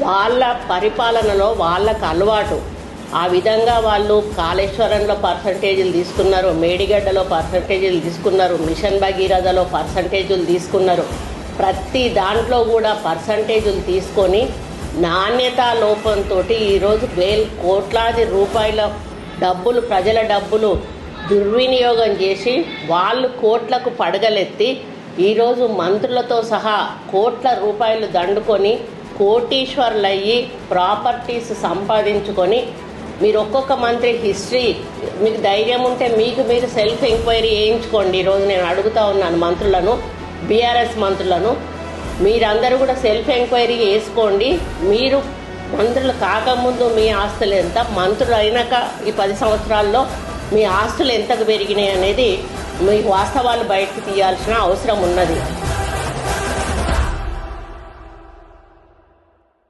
వాళ్ళ పరిపాలనలో వాళ్ళకు అలవాటు. ఆ విధంగా వాళ్ళు కాళేశ్వరంలో పర్సంటేజీలు తీసుకున్నారు, మేడిగడ్డలో పర్సంటేజీలు తీసుకున్నారు, మిషన్ భగీరథలో పర్సంటేజీలు తీసుకున్నారు. ప్రతి దాంట్లో కూడా పర్సంటేజీలు తీసుకొని నాణ్యతా లోపంతో ఈరోజు కోట్లాది రూపాయల డబ్బులు, ప్రజల డబ్బులు దుర్వినియోగం చేసి వాళ్ళు కోట్లకు పడగలెత్తి ఈరోజు మంత్రులతో సహా కోట్ల రూపాయలు దండుకొని కోటీశ్వర్లయ్యి ప్రాపర్టీస్ సంపాదించుకొని, మీరు ఒక్కొక్క మంత్రి హిస్టరీ, మీకు ధైర్యం ఉంటే మీకు మీరు సెల్ఫ్ ఎంక్వైరీ చేయించుకోండి. ఈరోజు నేను అడుగుతా ఉన్నాను మంత్రులను, బీఆర్ఎస్ మంత్రులను, మీరందరూ కూడా సెల్ఫ్ ఎంక్వైరీ చేసుకోండి. మీరు మంత్రులు కాకముందు మీ ఆస్తులు ఎంత, మంత్రులు అయినాక ఈ 10 సంవత్సరాల్లో మీ ఆస్తులు ఎంతకు పెరిగినాయి అనేది మీ వాస్తవాలు బయటకు తీయాల్సిన అవసరం ఉన్నది.